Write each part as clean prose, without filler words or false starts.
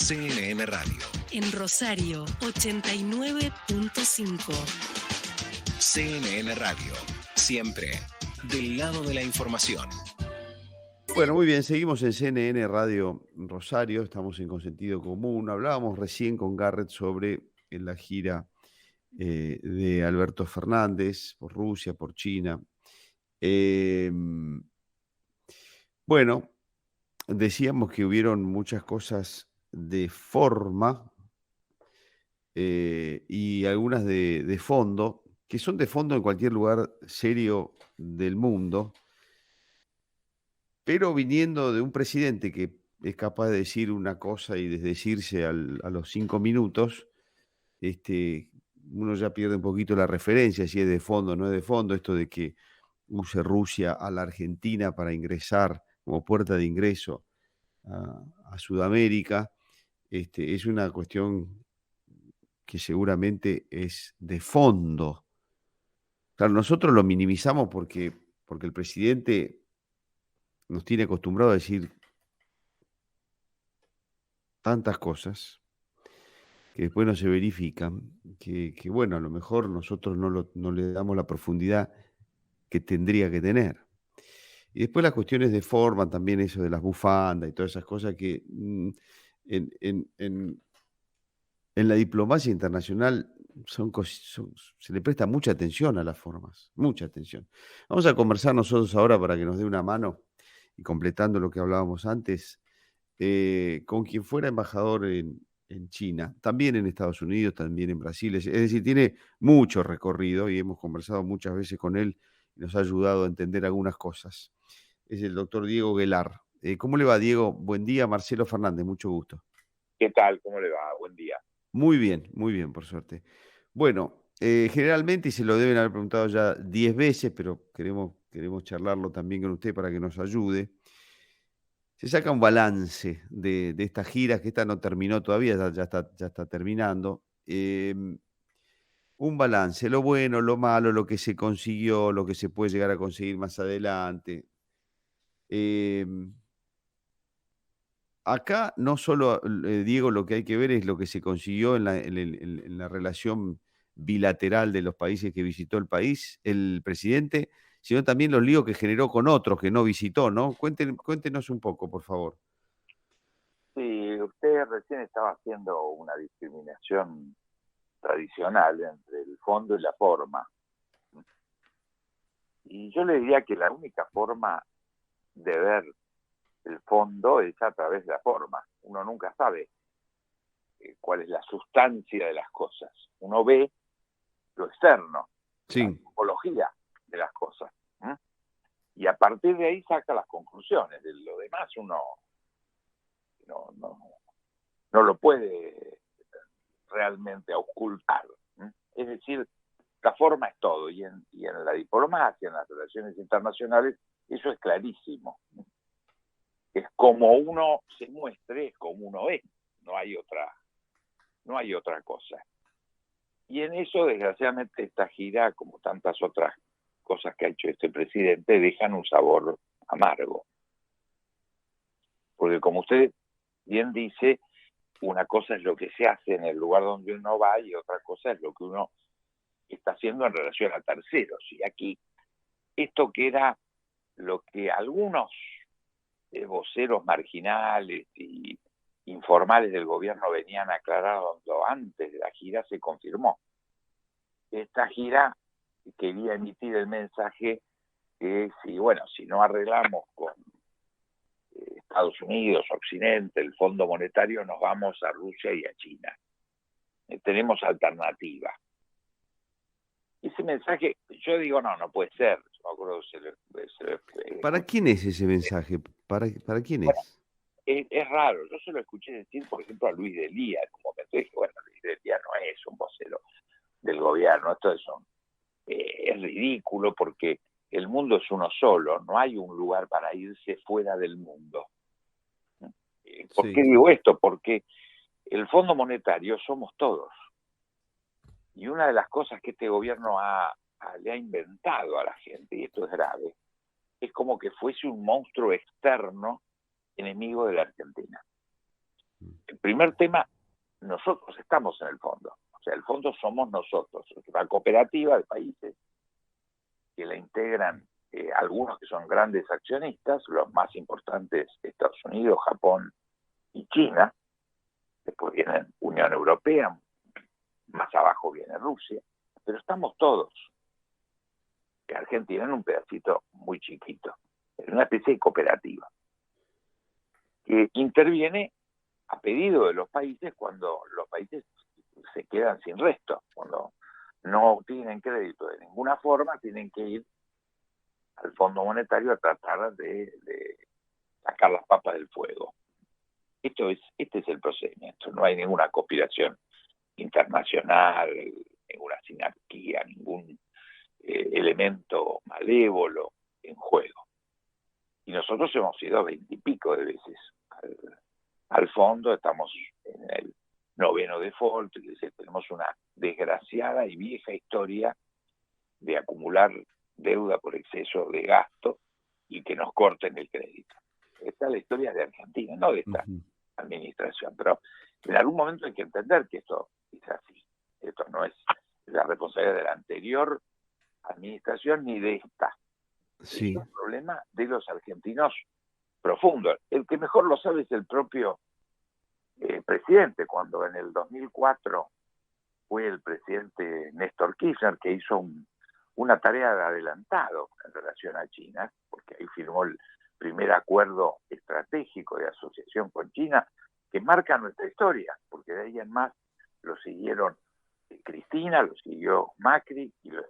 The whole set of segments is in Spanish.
CNN Radio. En Rosario, 89.5. CNN Radio. Siempre del lado de la información. Bueno, muy bien, seguimos en CNN Radio Rosario, estamos en Consentido Común. Hablábamos recién con Garrett sobre la gira de Alberto Fernández por Rusia, por China. Bueno, decíamos que hubieron muchas cosas de forma y algunas de fondo, que son de fondo en cualquier lugar serio del mundo, pero viniendo de un presidente que es capaz de decir una cosa y desdecirse a los 5 minutos, uno ya pierde un poquito la referencia, si es de fondo o no es de fondo, esto de que use Rusia a la Argentina para ingresar como puerta de ingreso a Sudamérica, es una cuestión que seguramente es de fondo. Claro, nosotros lo minimizamos porque el presidente nos tiene acostumbrado a decir tantas cosas que después no se verifican, que bueno, a lo mejor nosotros no le damos la profundidad que tendría que tener. Y después las cuestiones de forma, también eso de las bufandas y todas esas cosas que en la diplomacia internacional se le presta mucha atención a las formas, mucha atención. Vamos a conversar nosotros ahora para que nos dé una mano y completando lo que hablábamos antes, con quien fuera embajador en China, también en Estados Unidos, también en Brasil, es decir, tiene mucho recorrido y hemos conversado muchas veces con él y nos ha ayudado a entender algunas cosas. Es el doctor Diego Guelar. ¿Cómo le va, Diego? Buen día, Marcelo Fernández, mucho gusto. ¿Qué tal? ¿Cómo le va? Buen día. Muy bien, por suerte. Bueno, generalmente, y se lo deben haber preguntado ya 10 veces, pero queremos charlarlo también con usted para que nos ayude. Se saca un balance de esta gira, que esta no terminó todavía, ya está terminando. Un balance, lo bueno, lo malo, lo que se consiguió, lo que se puede llegar a conseguir más adelante. Acá no solo, Diego, lo que hay que ver es lo que se consiguió en la relación bilateral de los países que visitó el presidente, sino también los líos que generó con otros que no visitó, ¿no? Cuéntenos un poco, por favor. Sí, usted recién estaba haciendo una discriminación tradicional entre el fondo y la forma. Y yo le diría que la única forma de ver el fondo es a través de la forma. Uno nunca sabe cuál es la sustancia de las cosas. Uno ve lo externo, sí, la tipología de las cosas. Y a partir de ahí saca las conclusiones. De lo demás uno no lo puede realmente ocultar. Es decir, la forma es todo. Y en la diplomacia, en las relaciones internacionales, eso es clarísimo. Es como uno se muestre, es como uno es. No hay otra cosa. Y en eso, desgraciadamente, esta gira, como tantas otras cosas que ha hecho este presidente, dejan un sabor amargo. Porque como usted bien dice, una cosa es lo que se hace en el lugar donde uno va y otra cosa es lo que uno está haciendo en relación a terceros. Y aquí, esto que era lo que algunos voceros marginales y informales del gobierno venían aclarando antes de la gira, se confirmó. Esta gira quería emitir el mensaje que si no arreglamos con Estados Unidos, Occidente, el Fondo Monetario, nos vamos a Rusia y a China. Tenemos alternativa. Ese mensaje, yo digo, no puede ser. Yo me acuerdo ¿Para quién es ese mensaje? ¿Para quién es? Es raro. Yo se lo escuché decir, por ejemplo, a Luis Delía en un momento. Dije, Luis Delía no es un vocero del gobierno. Esto es ridículo porque el mundo es uno solo. No hay un lugar para irse fuera del mundo. ¿Por qué digo esto? Porque el Fondo Monetario somos todos. Y una de las cosas que este gobierno le ha inventado a la gente, y esto es grave, es como que fuese un monstruo externo enemigo de la Argentina. primer tema, nosotros estamos en el fondo. O sea, el fondo somos nosotros. Es una cooperativa de países que la integran algunos que son grandes accionistas, los más importantes Estados Unidos, Japón y China. Después viene Unión Europea, más abajo viene Rusia. Pero estamos todos. Argentina en un pedacito muy chiquito. Es una especie de cooperativa que interviene a pedido de los países cuando los países se quedan sin resto, cuando no tienen crédito de ninguna forma, tienen que ir al Fondo Monetario a tratar de sacar las papas del fuego. Este es el procedimiento, no hay ninguna conspiración internacional, ninguna sinarquía, ningún elemento malévolo en juego. Y nosotros hemos ido 20 y pico de veces al fondo, estamos en el 9º default, es decir, tenemos una desgraciada y vieja historia de acumular deuda por exceso de gasto y que nos corten el crédito. Esta es la historia de Argentina, no de esta administración, pero en algún momento hay que entender que esto es así. Esto no es la responsabilidad de la anterior administración ni de esta. Sí. Es un problema de los argentinos profundo. El que mejor lo sabe es el propio presidente, cuando en el 2004 fue el presidente Néstor Kirchner que hizo una tarea de adelantado en relación a China, porque ahí firmó el primer acuerdo estratégico de asociación con China, que marca nuestra historia, porque de ahí en más lo siguieron Cristina, lo siguió Macri y lo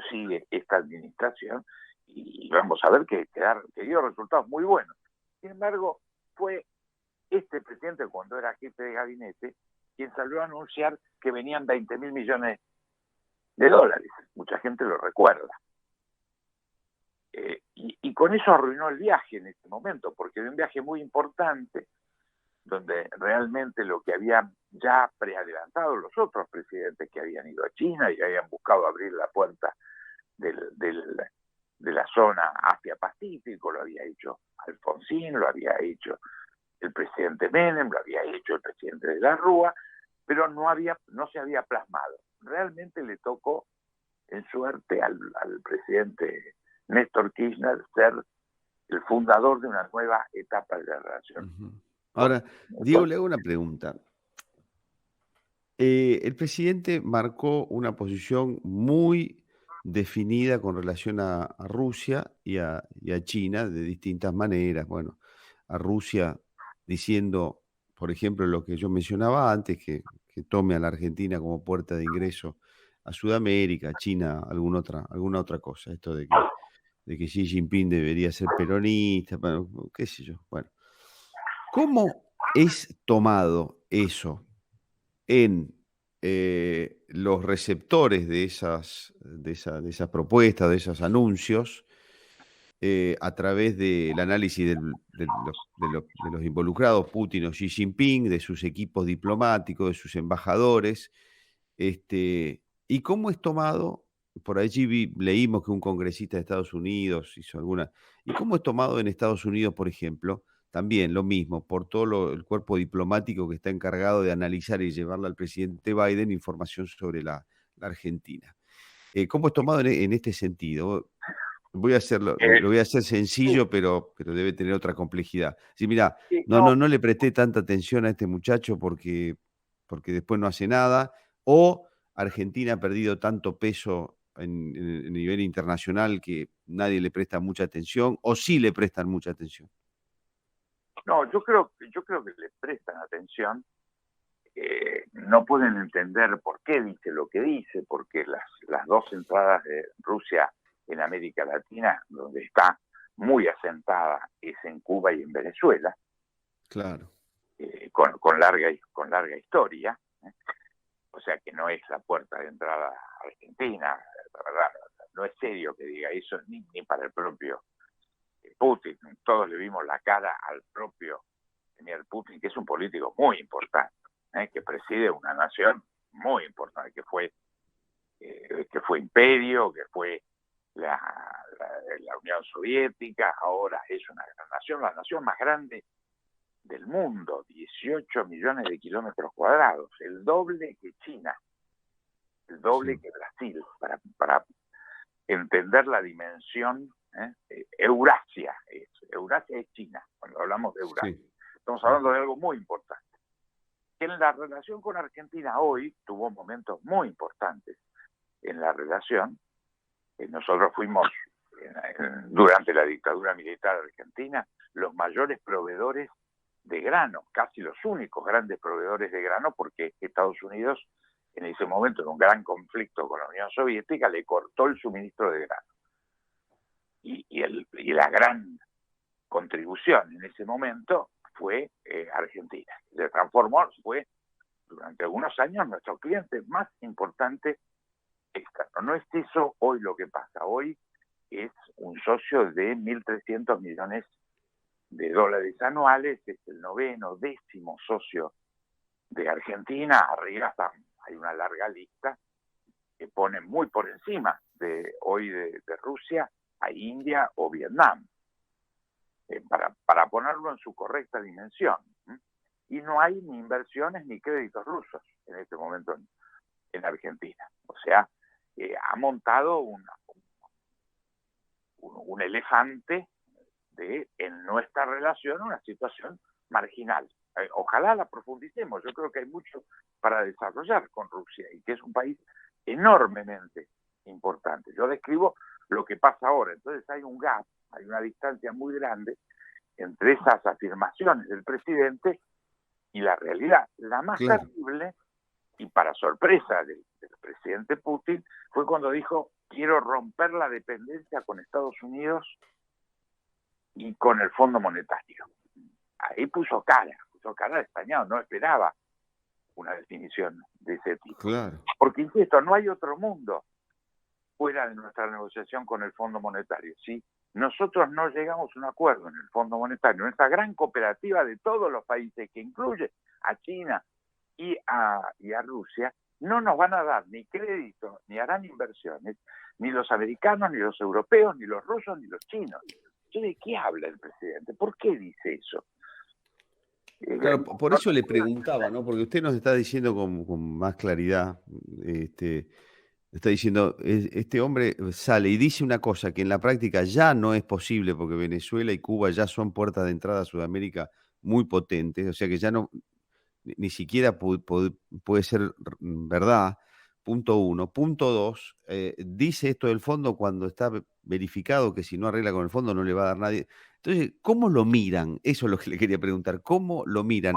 sigue esta administración, y vamos a ver que dio resultados muy buenos. Sin embargo, fue este presidente, cuando era jefe de gabinete, quien salió a anunciar que venían 20.000 millones de dólares. Mucha gente lo recuerda. Y con eso arruinó el viaje en este momento, porque era un viaje muy importante, donde realmente lo que habían ya preadelantado los otros presidentes que habían ido a China y habían buscado abrir la puerta de la zona Asia-Pacífico, lo había hecho Alfonsín, lo había hecho el presidente Menem, lo había hecho el presidente de la Rúa, pero no se había plasmado. Realmente le tocó en suerte al presidente Néstor Kirchner ser el fundador de una nueva etapa de la relación. Ahora, Diego, le hago una pregunta. El presidente marcó una posición muy definida con relación a Rusia y a China de distintas maneras. Bueno, a Rusia diciendo, por ejemplo, lo que yo mencionaba antes, que tome a la Argentina como puerta de ingreso a Sudamérica, a China, alguna otra cosa. Esto de que Xi Jinping debería ser peronista, bueno, qué sé yo. Bueno, ¿cómo es tomado eso en los receptores de esas propuestas, de esos anuncios, a través del análisis de los involucrados, Putin o Xi Jinping, de sus equipos diplomáticos, de sus embajadores, y cómo es tomado? Por allí leímos que un congresista de Estados Unidos hizo alguna. ¿Y cómo es tomado en Estados Unidos, por ejemplo? También lo mismo, por todo el cuerpo diplomático que está encargado de analizar y llevarle al presidente Biden información sobre la Argentina. ¿Cómo es tomado en este sentido? Lo voy a hacer sencillo, pero debe tener otra complejidad. Sí, mira, no le presté tanta atención a este muchacho porque después no hace nada, o Argentina ha perdido tanto peso en nivel internacional que nadie le presta mucha atención, o sí le prestan mucha atención. No, yo creo que le prestan atención. No pueden entender por qué dice lo que dice, porque las dos entradas de Rusia en América Latina, donde está muy asentada, es en Cuba y en Venezuela. Claro. Con larga historia. O sea que no es la puerta de entrada a Argentina, la verdad, no es serio que diga eso ni para el propio Putin. Todos le vimos la cara al propio señor Putin, que es un político muy importante, que preside una nación muy importante, que fue imperio, que fue la Unión Soviética, ahora es una gran nación, la nación más grande del mundo, 18 millones de kilómetros cuadrados, el doble que China, el doble Sí. que Brasil, para entender la dimensión. Eurasia es China, cuando hablamos de Eurasia. Sí. Estamos hablando de algo muy importante. En la relación con Argentina hoy tuvo momentos muy importantes en la relación. Nosotros fuimos, durante la dictadura militar argentina, los mayores proveedores de grano, casi los únicos grandes proveedores de grano, porque Estados Unidos, en ese momento, en un gran conflicto con la Unión Soviética, le cortó el suministro de grano. Y la gran contribución en ese momento fue Argentina. Se transformó, fue durante algunos años nuestro cliente más importante externo. No es eso hoy lo que pasa. Hoy es un socio de 1.300 millones de dólares anuales, es el 9º, 10º socio de Argentina. Arriba hay una larga lista que pone muy por encima de Rusia a India o Vietnam, para ponerlo en su correcta dimensión. Y no hay ni inversiones ni créditos rusos en este momento en Argentina. O sea, ha montado un elefante en nuestra relación, una situación marginal. Ojalá la profundicemos. Yo creo que hay mucho para desarrollar con Rusia y que es un país enormemente importante. Yo describo lo que pasa ahora. Entonces hay un gap, hay una distancia muy grande entre esas afirmaciones del presidente y la realidad. La más terrible, y para sorpresa del presidente Putin, fue cuando dijo: quiero romper la dependencia con Estados Unidos y con el Fondo Monetario. Ahí puso cara de extrañado, no esperaba una definición de ese tipo. Claro. Porque, insisto, no hay otro mundo fuera de nuestra negociación con el Fondo Monetario. Si nosotros no llegamos a un acuerdo en el Fondo Monetario, en esta gran cooperativa de todos los países, que incluye a China y a Rusia, no nos van a dar ni crédito, ni harán inversiones, ni los americanos, ni los europeos, ni los rusos, ni los chinos. ¿De qué habla el presidente? ¿Por qué dice eso? Claro, por eso le preguntaba, ¿no? Porque usted nos está diciendo con más claridad, está diciendo, este hombre sale y dice una cosa que en la práctica ya no es posible, porque Venezuela y Cuba ya son puertas de entrada a Sudamérica muy potentes, o sea que ya no, ni siquiera puede ser verdad. Punto 1. Punto 2, dice esto del fondo cuando está verificado que si no arregla con el fondo no le va a dar nadie. Entonces, ¿cómo lo miran? Eso es lo que le quería preguntar. ¿Cómo lo miran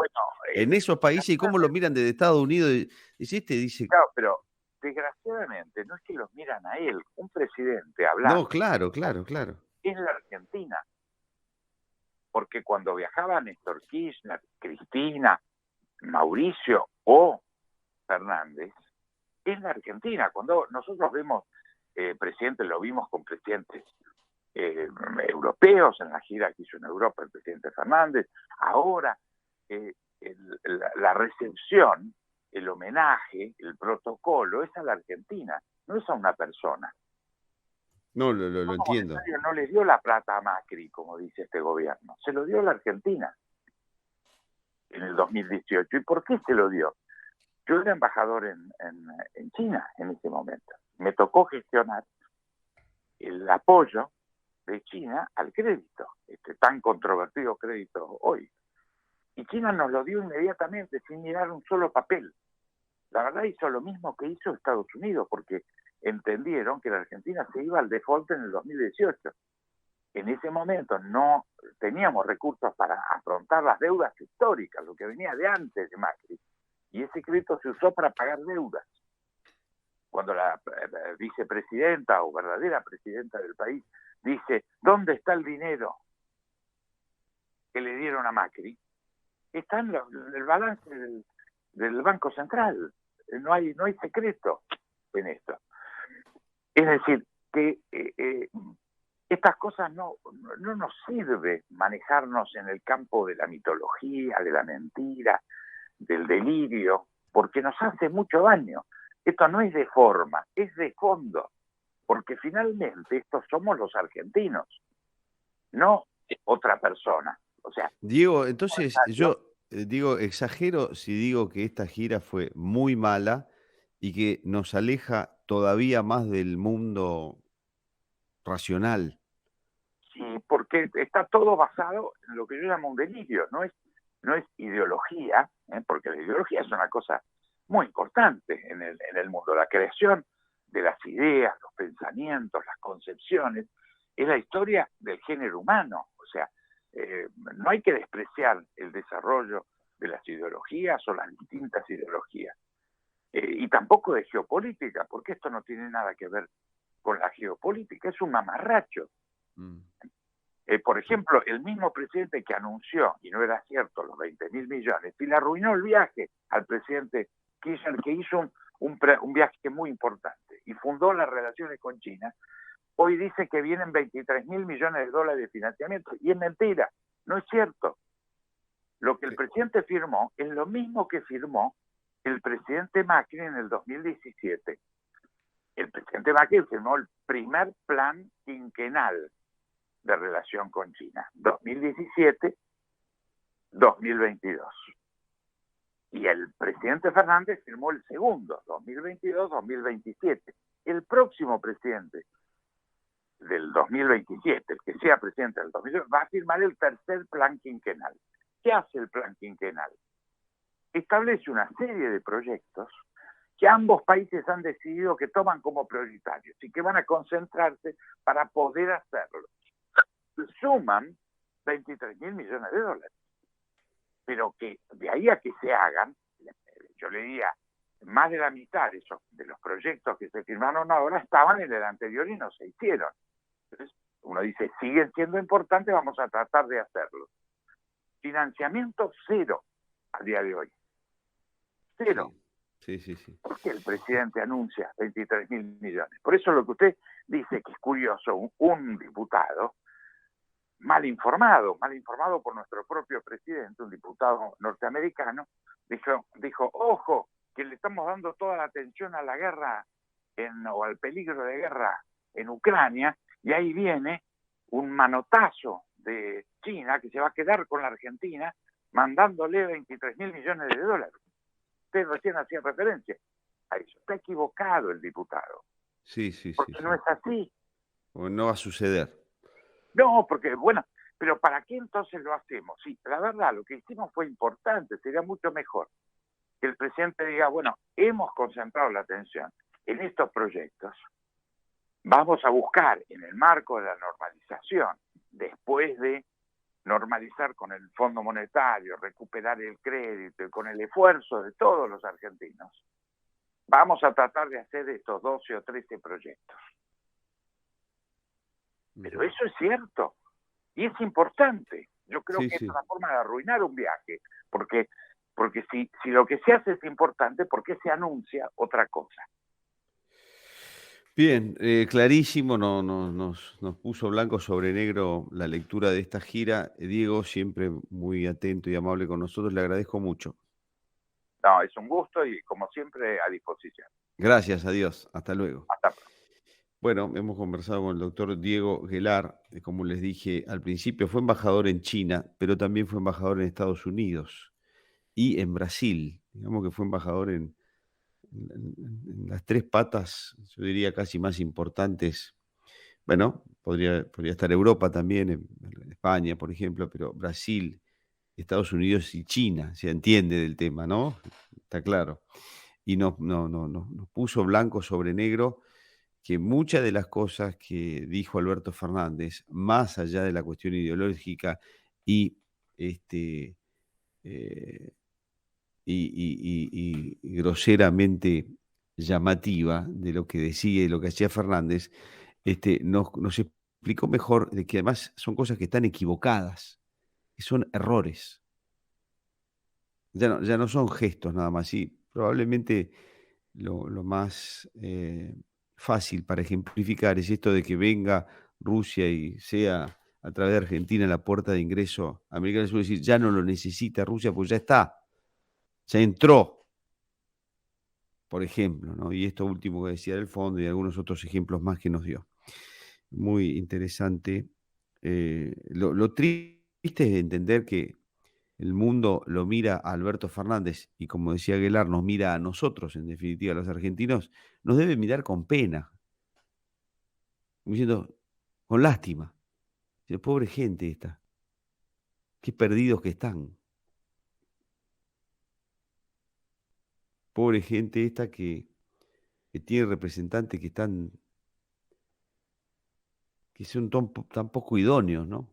en esos países y cómo lo miran desde Estados Unidos? Dice... Claro, pero desgraciadamente no es que los miran a él. Un presidente hablando. No, claro. Es la Argentina. Porque cuando viajaba Néstor Kirchner, Cristina, Mauricio o Fernández, es la Argentina. Cuando nosotros vemos presidentes, lo vimos con presidentes europeos en la gira que hizo en Europa el presidente Fernández. Ahora, la recepción, el homenaje, el protocolo es a la Argentina, no es a una persona. No, lo entiendo. No le dio la plata a Macri, como dice este gobierno, se lo dio a la Argentina en el 2018. ¿Y por qué se lo dio? Yo era embajador en China en ese momento. Me tocó gestionar el apoyo de China al crédito, este tan controvertido crédito hoy. Y China nos lo dio inmediatamente, sin mirar un solo papel. La verdad hizo lo mismo que hizo Estados Unidos, porque entendieron que la Argentina se iba al default en el 2018. En ese momento no teníamos recursos para afrontar las deudas históricas, lo que venía de antes de Macri. Y ese crédito se usó para pagar deudas. Cuando la vicepresidenta o verdadera presidenta del país dice: ¿dónde está el dinero que le dieron a Macri? Está en el balance del Banco Central. No hay secreto en esto. Es decir, que estas cosas no nos sirve manejarnos en el campo de la mitología, de la mentira, del delirio, porque nos hace mucho daño. Esto no es de forma, es de fondo, porque finalmente estos somos los argentinos, no otra persona. O sea, Diego, entonces yo, yo digo, exagero si digo que esta gira fue muy mala y que nos aleja todavía más del mundo racional. sí, porque está todo basado en lo que yo llamo un delirio, no es ideología, porque la ideología es una cosa muy importante en el mundo. La creación de las ideas, los pensamientos, las concepciones, es la historia del género humano. O sea, no hay que despreciar el desarrollo de las ideologías o las distintas ideologías. Y tampoco de geopolítica, porque esto no tiene nada que ver con la geopolítica, es un mamarracho. Mm. Por ejemplo, el mismo presidente que anunció, y no era cierto, los 20.000 millones, y le arruinó el viaje al presidente Kirchner, que hizo un viaje muy importante y fundó las relaciones con China, hoy dice que vienen 23.000 millones de dólares de financiamiento, y es mentira, no es cierto. Lo que el presidente firmó es lo mismo que firmó el presidente Macri en el 2017. El presidente Macri firmó el primer plan quinquenal de relación con China, 2017-2022. Y el presidente Fernández firmó el segundo, 2022-2027. El próximo presidente del 2027, el que sea presidente del 2022, va a firmar el tercer plan quinquenal. ¿Qué hace el plan quinquenal? Establece una serie de proyectos que ambos países han decidido que toman como prioritarios y que van a concentrarse para poder hacerlo. Suman 23.000 millones de dólares. Pero que de ahí a que se hagan, yo le diría, más de la mitad de los proyectos que se firmaron ahora estaban en el anterior y no se hicieron. Entonces, uno dice, siguen siendo importantes, vamos a tratar de hacerlo. Financiamiento cero a día de hoy. Cero. Sí. ¿Por qué el presidente anuncia 23.000 millones? Por eso lo que usted dice que es curioso, un diputado mal informado por nuestro propio presidente, un diputado norteamericano, dijo, ojo, que le estamos dando toda la atención a la guerra o al peligro de guerra en Ucrania, y ahí viene un manotazo de China que se va a quedar con la Argentina mandándole 23.000 millones de dólares. Usted recién hacía referencia a eso. Está equivocado el diputado. Sí. Porque no es así. O no va a suceder. No, porque, bueno, pero ¿para qué entonces lo hacemos? Sí, la verdad, lo que hicimos fue importante, sería mucho mejor que el presidente diga, bueno, hemos concentrado la atención en estos proyectos, vamos a buscar en el marco de la normalización, después de normalizar con el Fondo Monetario, recuperar el crédito y con el esfuerzo de todos los argentinos, vamos a tratar de hacer estos 12 o 13 proyectos. Pero eso es cierto y es importante. Yo creo que es una forma de arruinar un viaje, porque si lo que se hace es importante, ¿por qué se anuncia otra cosa? Bien, clarísimo, nos puso blanco sobre negro la lectura de esta gira. Diego, siempre muy atento y amable con nosotros, le agradezco mucho. No, es un gusto y como siempre a disposición. Gracias, adiós, hasta luego. Hasta pronto. Bueno, hemos conversado con el doctor Diego Guelar, como les dije al principio, fue embajador en China, pero también fue embajador en Estados Unidos y en Brasil. Digamos que fue embajador en las tres patas, yo diría casi más importantes. Bueno, podría estar Europa también, en España, por ejemplo, pero Brasil, Estados Unidos y China, se entiende del tema, ¿no? Está claro. Y nos puso blanco sobre negro que muchas de las cosas que dijo Alberto Fernández, más allá de la cuestión ideológica y groseramente llamativa de lo que decía y lo que hacía Fernández, nos explicó mejor de que además son cosas que están equivocadas, que son errores. Ya no son gestos nada más, y probablemente lo más fácil para ejemplificar es esto de que venga Rusia y sea a través de Argentina la puerta de ingreso a América del Sur, es decir, ya no lo necesita Rusia, pues ya está, ya entró, por ejemplo, ¿no? Y esto último que decía del fondo y algunos otros ejemplos más que nos dio. Muy interesante. Lo triste ¿Viste? Entender que el mundo lo mira a Alberto Fernández y, como decía Aguilar, nos mira a nosotros, en definitiva, los argentinos, nos debe mirar con pena, diciendo, con lástima. Dice, pobre gente esta, qué perdidos que están. Pobre gente esta que tiene representantes que son tan poco idóneos, ¿no?